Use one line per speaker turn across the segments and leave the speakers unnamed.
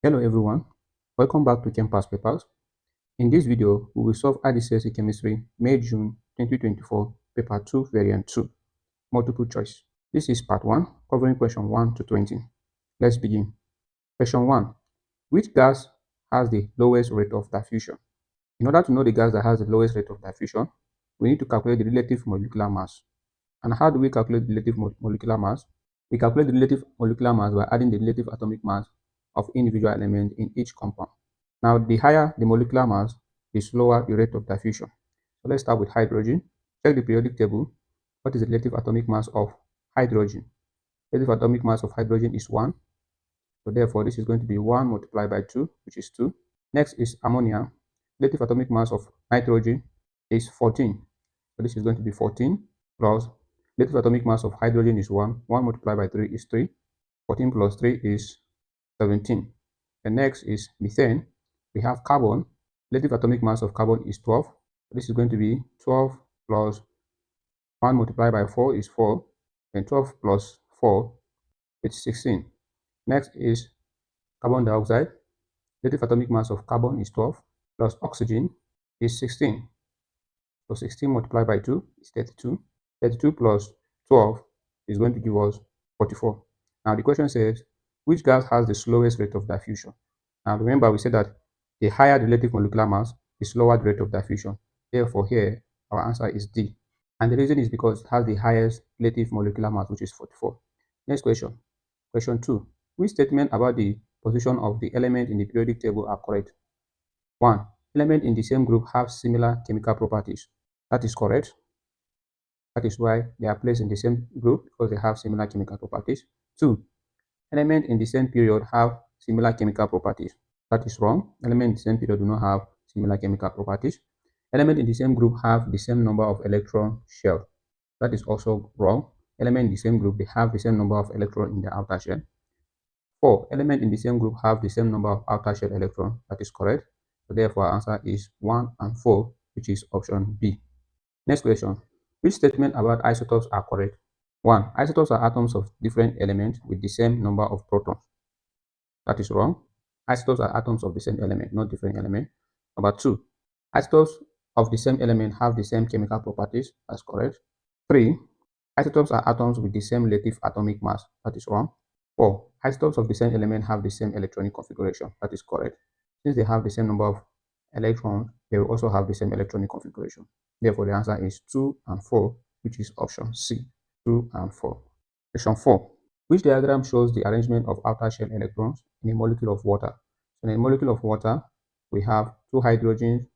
Hello everyone, welcome back to Campus Papers. In this video, we will solve IGCSE Chemistry May-June 2024 Paper 2 Variant 2, Multiple Choice. This is Part 1, covering question 1 to 20. Let's begin. Question 1. Which gas has the lowest rate of diffusion? In order to know the gas that has the lowest rate of diffusion, we need to calculate the relative molecular mass. And how do we calculate the relative molecular mass? We calculate the relative molecular mass by adding the relative atomic mass of individual elements in each compound. Now, the higher the molecular mass, the slower the rate of diffusion. So let's start with hydrogen. Check the periodic table. What is the relative atomic mass of hydrogen? Relative atomic mass of hydrogen is 1. So therefore, this is going to be 1 multiplied by 2, which is 2. Next is ammonia. Relative atomic mass of nitrogen is 14. So this is going to be 14 plus relative atomic mass of hydrogen is 1. 1 multiplied by 3 is 3. 14 plus 3 is 17. The next is methane. We have carbon. Relative atomic mass of carbon is 12. This is going to be 12 plus 1 multiplied by 4 is 4. Then 12 plus 4 is 16. Next is carbon dioxide. Relative atomic mass of carbon is 12 plus oxygen is 16. So 16 multiplied by 2 is 32. 32 plus 12 is going to give us 44. Now the question says, which gas has the slowest rate of diffusion? Now remember, we said that the higher the relative molecular mass, the slower the rate of diffusion. Therefore here, our answer is D. And the reason is because it has the highest relative molecular mass, which is 44. Next question. Question 2. Which statement about the position of the element in the periodic table are correct? 1. Elements in the same group have similar chemical properties. That is correct. That is why they are placed in the same group, because they have similar chemical properties. 2. Elements in the same period have similar chemical properties. That is wrong. Elements in the same period do not have similar chemical properties. Elements in the same group have the same number of electron shell. That is also wrong. Elements in the same group, they have the same number of electrons in the outer shell. 4. Elements in the same group have the same number of outer shell electrons. That is correct. So therefore, our answer is 1 and 4, which is option B. Next question. Which statement about isotopes are correct? 1. Isotopes are atoms of different elements with the same number of protons. That is wrong. Isotopes are atoms of the same element, not different element. Number 2. Isotopes of the same element have the same chemical properties. That's correct. 3. Isotopes are atoms with the same relative atomic mass. That is wrong. 4. Isotopes of the same element have the same electronic configuration. That is correct. Since they have the same number of electrons, they will also have the same electronic configuration. Therefore, the answer is 2 and 4, which is option C. 2 and 4. Question 4. Which diagram shows the arrangement of outer shell electrons in a molecule of water? So in a molecule of water, we have 2 hydrogens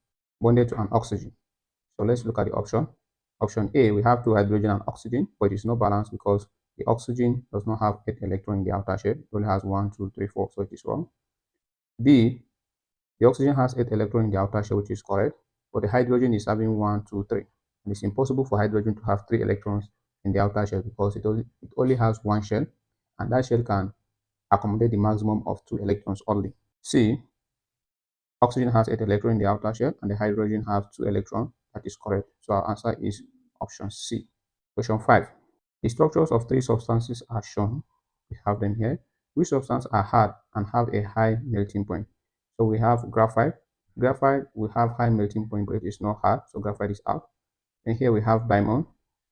bonded to an oxygen. So let's look at the option. Option A, we have 2 hydrogen and oxygen, but it is not balanced because the oxygen does not have 8 electrons in the outer shell. It only has 1, 2, 3, 4, so it is wrong. B, the oxygen has 8 electrons in the outer shell, which is correct, but the hydrogen is having 1, 2, 3. And it's impossible for hydrogen to have 3 electrons in the outer shell because it only has 1 shell, and that shell can accommodate the maximum of 2 electrons only. C, oxygen has 8 electrons in the outer shell, and the hydrogen has 2 electrons. That is correct. So our answer is option C. Question 5. The structures of 3 substances are shown. We have them here. Which substances are hard and have a high melting point? So we have graphite. Graphite will have high melting point, but it is not hard, so graphite is out. And here we have diamond,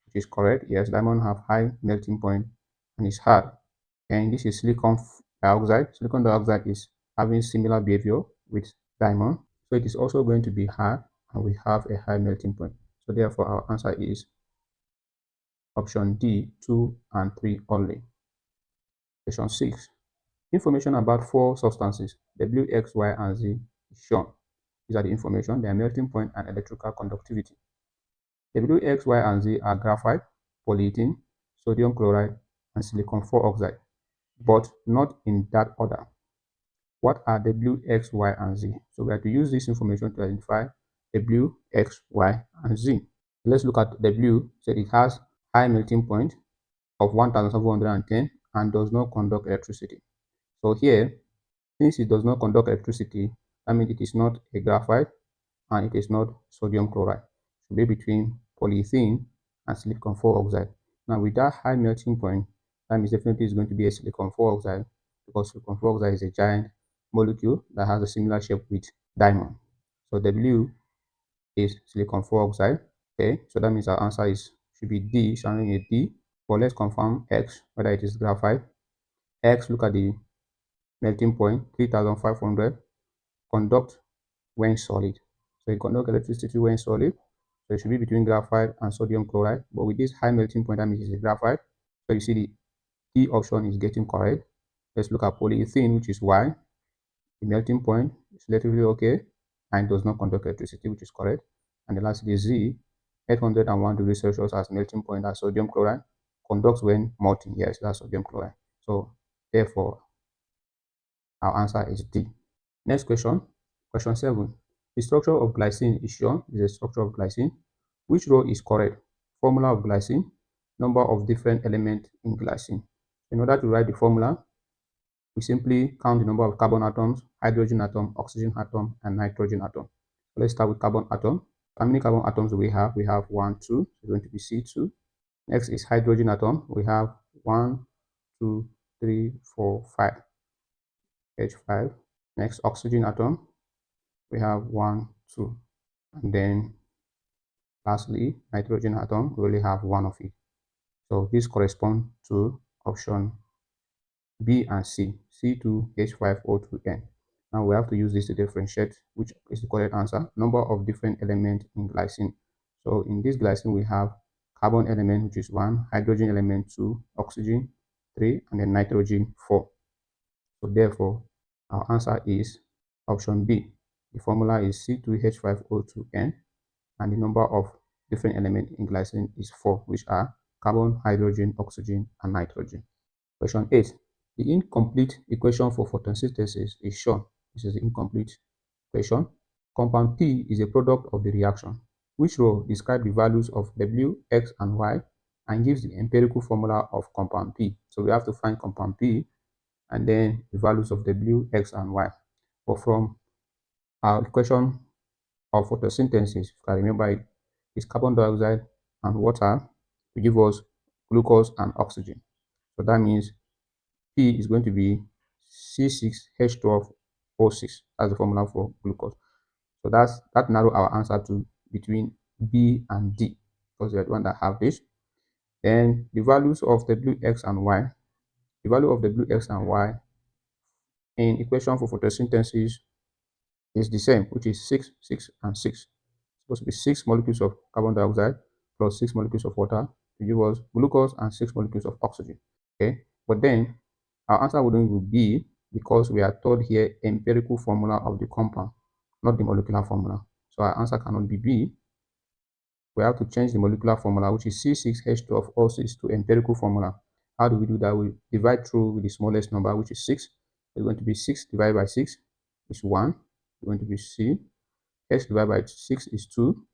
which is correct. Yes, diamond have high melting point and is hard. And this is silicon dioxide. Silicon dioxide is having similar behavior with diamond, so it is also going to be hard, and we have a high melting point. So therefore, our answer is option D, 2 and 3 only. Question 6. Information about 4 substances, W, X, Y, and Z is shown. These are the information, their melting point and electrical conductivity. W, X, Y, and Z are graphite, polyethylene, sodium chloride, and silicon 4 oxide, but not in that order. What are W, X, Y, and Z? So we have to use this information to identify W, X, Y, and Z. Let's look at W. So it has high melting point of 1710 and does not conduct electricity. So here, since it does not conduct electricity, that means it is not a graphite and it is not sodium chloride. It should be between polyethylene and silicon 4 oxide. Now with that high melting point, that means definitely it's going to be a silicon 4 oxide, because silicon 4 oxide is a giant molecule that has a similar shape with diamond. So W is silicon 4 oxide. Okay, so that means our answer should be D, showing a D. But let's confirm X, whether it is graphite. X, look at the melting point, 3500. Conduct when solid. So it conducts electricity when solid. So it should be between graphite and sodium chloride. But with this high melting point, that means it's a graphite. So you see the D option is getting correct. Let's look at polyethylene, which is Y. The melting point is relatively okay and does not conduct electricity, which is correct. And the last is Z, 801 degrees Celsius as melting point as sodium chloride, conducts when molten. Yes, that's sodium chloride. So therefore, our answer is D. Next question, question 7. The structure of glycine is shown. Is the structure of glycine. Which row is correct? Formula of glycine, number of different elements in glycine. In order to write the formula, we simply count the number of carbon atoms, hydrogen atom, oxygen atom, and nitrogen atom. Let's start with carbon atom. How many carbon atoms do we have? We have 1, 2. It's going to be C2. Next is hydrogen atom. We have 1, 2, 3, 4, 5. H5. Next, oxygen atom. We have 1, 2. And then lastly, nitrogen atom. We only have one of it. So this corresponds to option B and C, C2H5O2N. Now we have to use this to differentiate which is the correct answer. Number of different elements in glycine. So in this glycine, we have carbon element, which is 1, hydrogen element 2, oxygen 3, and then nitrogen 4. So therefore, our answer is option B. The formula is C2H5O2N, and the number of different elements in glycine is 4, which are carbon, hydrogen, oxygen, and nitrogen. Question 8. The incomplete equation for photosynthesis is shown. This is the incomplete equation. Compound P is a product of the reaction. Which row describes the values of W, X, and Y and gives the empirical formula of compound P? So we have to find compound P and then the values of W, X, and Y. But from our equation of photosynthesis, if I remember it, is carbon dioxide and water to give us glucose and oxygen. So that means P is going to be C6H12O6. That's the formula for glucose. So that narrow our answer to between B and D, because they're the one that have this. Then the values of WX and Y. The value of WX and Y in equation for photosynthesis is the same, which is 6, 6, and 6. It's supposed to be 6 molecules of carbon dioxide plus 6 molecules of water to give us glucose and 6 molecules of oxygen. Okay, but then our answer wouldn't be because we are told here empirical formula of the compound, not the molecular formula. So our answer cannot be B. We have to change the molecular formula, which is C6H12O6, to empirical formula. How do we do that? We divide through with the smallest number, which is 6. It's going to be 6 divided by 6 is 1. It's going to be C. H divided by 6 is 2.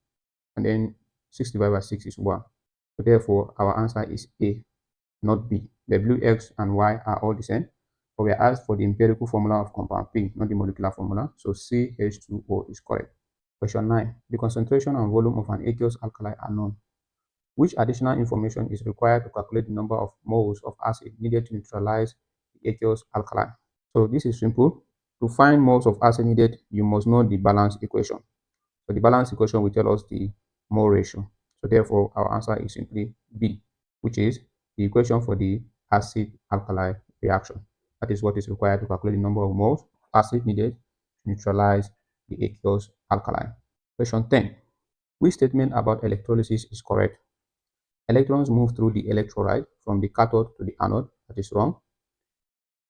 And then 6 divided by 6 is 1. So therefore, our answer is A, not B. W, X, and Y are all the same. But we are asked for the empirical formula of compound P, not the molecular formula. So CH2O is correct. Question 9. The concentration and volume of an aqueous alkali are known. Which additional information is required to calculate the number of moles of acid needed to neutralize the aqueous alkali? So this is simple. To find moles of acid needed, you must know the balance equation. So the balance equation will tell us the mole ratio. So therefore, our answer is simply B, which is the equation for the acid-alkali reaction. That is what is required to calculate the number of moles of acid needed to neutralize the aqueous alkali. Question 10. Which statement about electrolysis is correct? Electrons move through the electrolyte from the cathode to the anode. That is wrong.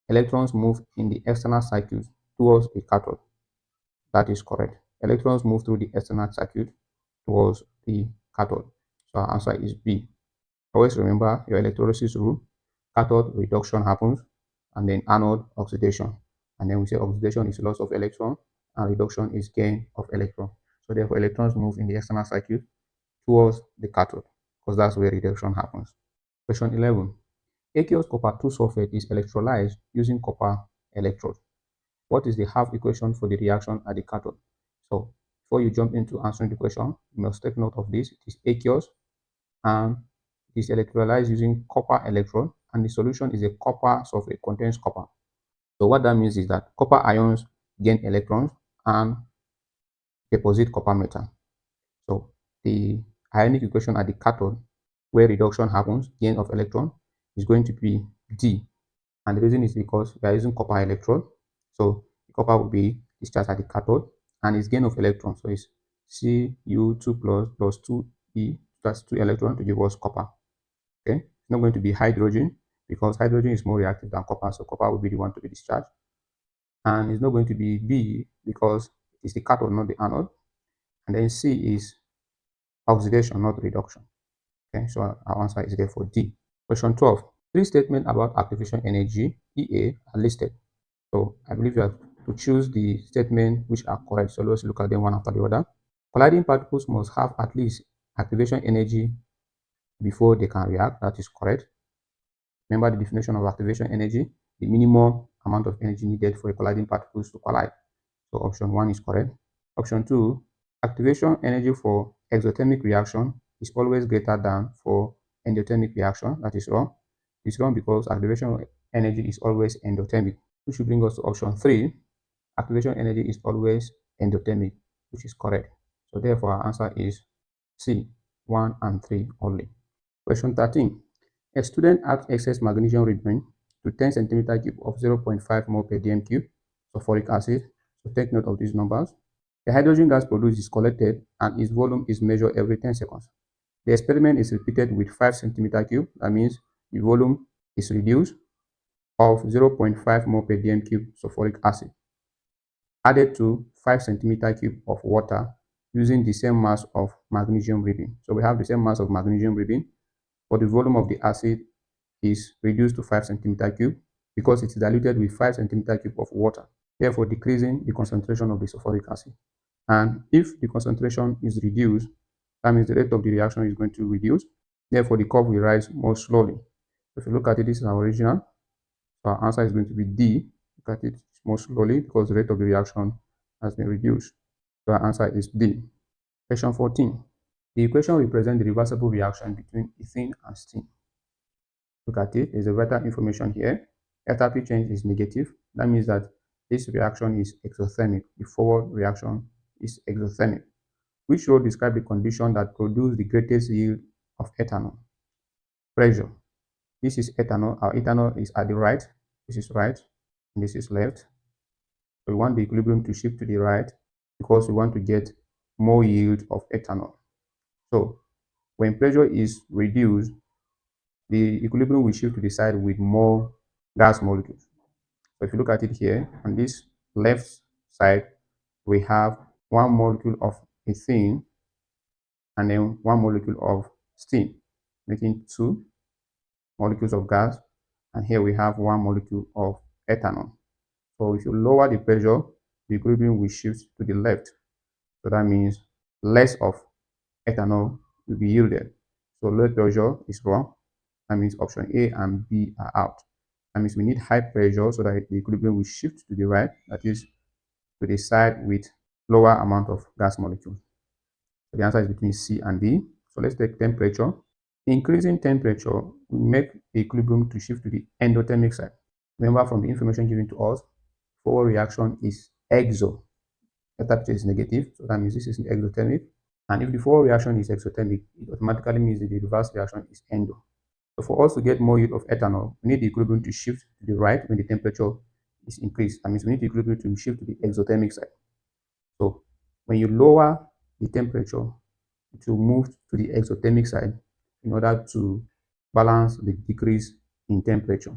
Electrons move in the external circuit towards the cathode. That is correct. Electrons move through the external circuit towards the cathode. So our answer is B. Always remember your electrolysis rule. Cathode reduction happens, and then anode oxidation. And then we say oxidation is loss of electron, and reduction is gain of electron. So therefore, electrons move in the external circuit towards the cathode, because that's where reduction happens. Question 11. Aqueous copper 2 sulfate is electrolyzed using copper electrode. What is the half equation for the reaction at the cathode? So before you jump into answering the question, you must take note of this. It is aqueous and it is electrolyzed using copper electrode, and the solution is a copper sulfate, contains copper. So what that means is that copper ions gain electrons and deposit copper metal. So the ionic equation at the cathode, where reduction happens, gain of electron, is going to be D. And the reason is because we are using copper electrode. So the copper will be discharged at the cathode and its gain of electrons. So it's Cu2 plus 2E plus 2 electron to give us copper. Okay, it's not going to be hydrogen because hydrogen is more reactive than copper. So copper will be the one to be discharged. And it's not going to be B because it's the cathode, not the anode. And then C is oxidation, not reduction. Okay, so our answer is therefore D. Question 12. Three statements about activation energy, EA, are listed. So I believe you have to choose the statement which are correct. So let's look at them one after the other. Colliding particles must have at least activation energy before they can react. That is correct. Remember the definition of activation energy, the minimum amount of energy needed for a colliding particles to collide. So option 1 is correct. Option 2, activation energy for exothermic reaction is always greater than for endothermic reaction. That is wrong. It's wrong because activation energy is always endothermic, which should bring us to option 3. Activation energy is always endothermic, which is correct. So therefore, our answer is C, 1 and 3 only. Question 13. A student adds excess magnesium ribbon to 10 centimeter cube of 0.5 mol per dm cube sulfuric acid. So take note of these numbers. The hydrogen gas produced is collected and its volume is measured every 10 seconds. The experiment is repeated with 5 centimeter cube. That means the volume is reduced of 0.5 mol per dm cube sulfuric acid added to 5 centimeter cube of water using the same mass of magnesium ribbon. So we have the same mass of magnesium ribbon, but the volume of the acid is reduced to 5 centimeter cube because it is diluted with 5 centimeter cube of water, therefore decreasing the concentration of the sulfuric acid. And if the concentration is reduced, that means the rate of the reaction is going to reduce, therefore the curve will rise more slowly. If you look at it, this is our original. So our answer is going to be D. Look at it more slowly because the rate of the reaction has been reduced. So our answer is D. Question 14. The equation represents the reversible reaction between ethene and steam. Look at it. There's a vital information here. Enthalpy change is negative. That means that this reaction is exothermic. The forward reaction is exothermic. Which row describe the condition that produce the greatest yield of ethanol? Pressure. This is ethanol. Our ethanol is at the right. This is right. And this is left. So we want the equilibrium to shift to the right because we want to get more yield of ethanol. So when pressure is reduced, the equilibrium will shift to the side with more gas molecules. So if you look at it here, on this left side, we have one molecule of ethene and then one molecule of steam, making two molecules of gas. And here we have one molecule of ethanol. So if you lower the pressure, the equilibrium will shift to the left. So that means less of ethanol will be yielded. So low pressure is wrong. That means option A and B are out. That means we need high pressure so that the equilibrium will shift to the right, that is to the side with lower amount of gas molecules. So the answer is between C and D. So let's take temperature. Increasing temperature will make the equilibrium to shift to the endothermic side. Remember from the information given to us, forward reaction is exo. The temperature is negative, so that means this is exothermic. And if the forward reaction is exothermic, it automatically means that the reverse reaction is endo. So for us to get more yield of ethanol, we need the equilibrium to shift to the right when the temperature is increased. That means we need the equilibrium to shift to the exothermic side. So when you lower the temperature, it will move to the exothermic side in order to balance the decrease in temperature.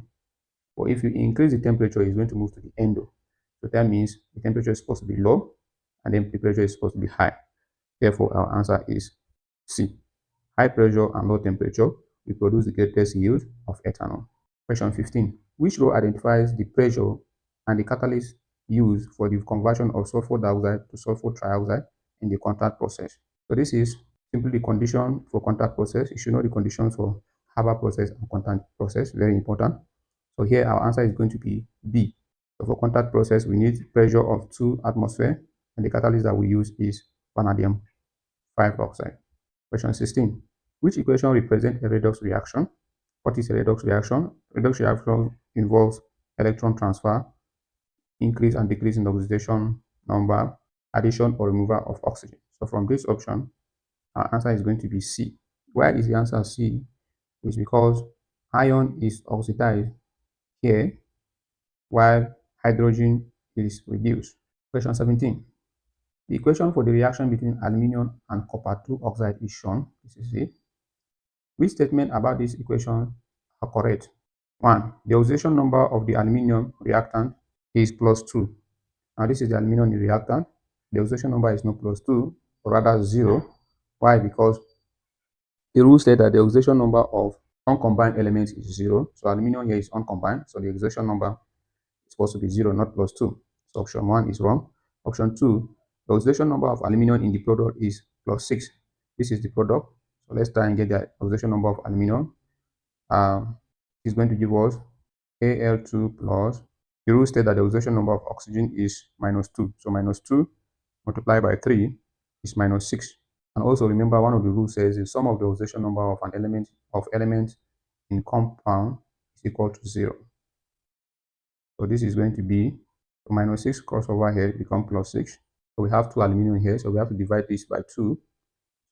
But if you increase the temperature, it's going to move to the endo. So that means the temperature is supposed to be low and then the pressure is supposed to be high. Therefore, our answer is C. High pressure and low temperature will produce the greatest yield of ethanol. Question 15. Which row identifies the pressure and the catalyst used for the conversion of sulfur dioxide to sulfur trioxide in the contact process? So this is simply the condition for contact process. You should know the conditions for Haber process and contact process. Very important. So here our answer is going to be B. So for contact process, we need pressure of 2 atmosphere and the catalyst that we use is vanadium 5 oxide. Question 16. Which equation represents a redox reaction? What is a redox reaction? Redox reaction involves electron transfer increase and decrease in oxidation number, addition or removal of oxygen. So from this option, our answer is going to be C. Why is the answer C? Is because iron is oxidized here while hydrogen is reduced. Question 17. The equation for the reaction between aluminium and copper 2 oxide is shown. This is it. Which statement about this equation are correct? 1. The oxidation number of the aluminium reactant is plus 2. Now this is the aluminium reactant. The oxidation number is not plus 2, but rather 0. Why? Because the rule said that the oxidation number of uncombined elements is 0. So aluminium here is uncombined. So the oxidation number is supposed to be 0, not plus 2. So option 1 is wrong. Option 2, the oxidation number of aluminium in the product is plus 6. This is the product. So let's try and get the oxidation number of aluminium. It's going to give us Al2 plus. The rule states that the oxidation number of oxygen is minus 2. So minus 2 multiplied by 3 is minus 6. And also remember, one of the rules says the sum of the oxidation number of an element in compound is equal to 0. So this is going to be minus 6 cross over here become plus 6. So we have 2 aluminium here, so we have to divide this by 2. So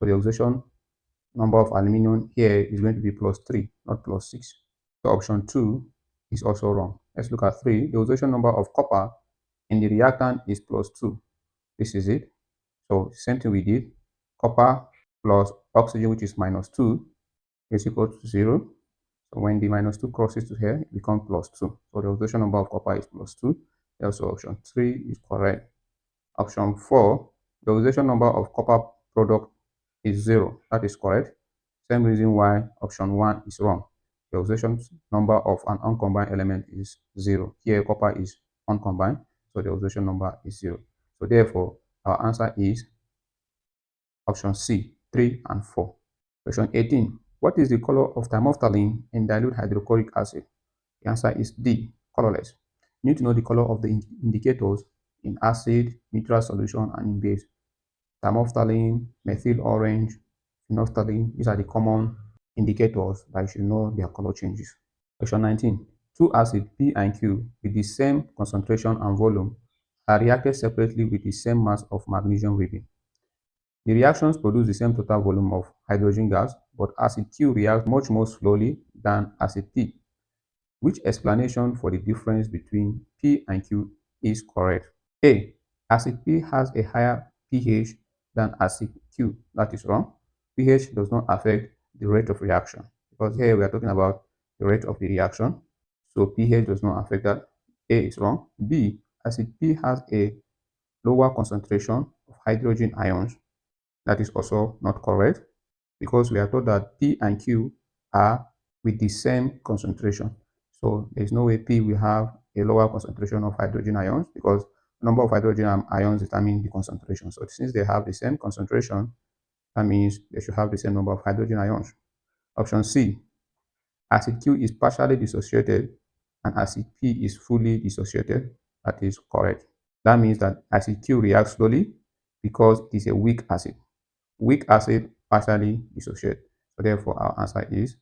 the oxidation number of aluminium here is going to be plus 3, not plus 6. So option 2 is also wrong. Let's look at 3. The oxidation number of copper in the reactant is plus 2. This is it. So same thing we did. Copper plus oxygen, which is minus 2, is equal to 0. So when the minus 2 crosses to here, it becomes plus 2. So the oxidation number of copper is plus 2. Also option 3 is correct. Option 4, the oxidation number of copper product is 0. That is correct. Same reason why option 1 is wrong. The oxidation number of an uncombined element is 0. Here copper is uncombined, so the oxidation number is 0. So therefore, our answer is option C, 3 and 4. Question 18. What is the color of thermophthalate in dilute hydrochloric acid? The answer is D, colorless. You need to know the color of the indicators in acid, neutral solution, and in base. Thermophthalate, methyl orange, phenolphthalein, these are the common indicators that you should know their color changes. Question 19. Two acids P and Q with the same concentration and volume are reacted separately with the same mass of magnesium reading. The reactions produce the same total volume of hydrogen gas, but acid Q reacts much more slowly than acid P. Which explanation for the difference between P and Q is correct? A. Acid P has a higher pH than acid Q. That is wrong. pH does not affect the rate of reaction, because here we are talking about the rate of the reaction. So pH does not affect that. A is wrong. B. Acid P has a lower concentration of hydrogen ions. That is also not correct, because we are told that P and Q are with the same concentration. So there is no way P will have a lower concentration of hydrogen ions, because the number of hydrogen ions determines the concentration. So since they have the same concentration, that means they should have the same number of hydrogen ions. Option C, acid Q is partially dissociated and acid P is fully dissociated. That is correct. That means that acid Q reacts slowly because it is a weak acid. Weak acid partially dissociate. So therefore, our answer is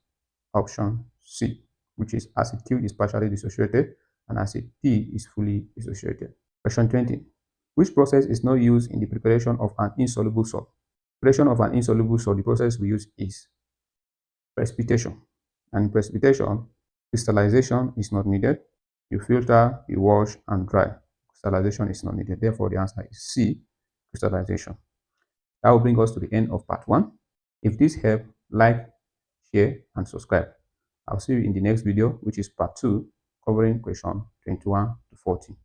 option C, which is acid Q is partially dissociated and acid P is fully dissociated. Question 20. Which process is not used in the preparation of an insoluble salt? Preparation of an insoluble salt, the process we use is precipitation. And in precipitation, crystallization is not needed. You filter, you wash, and dry. Crystallization is not needed. Therefore, the answer is C, crystallization. That will bring us to the end of part 1. If this helped, like, share, and subscribe. I'll see you in the next video, which is part 2, covering question 21 to 40.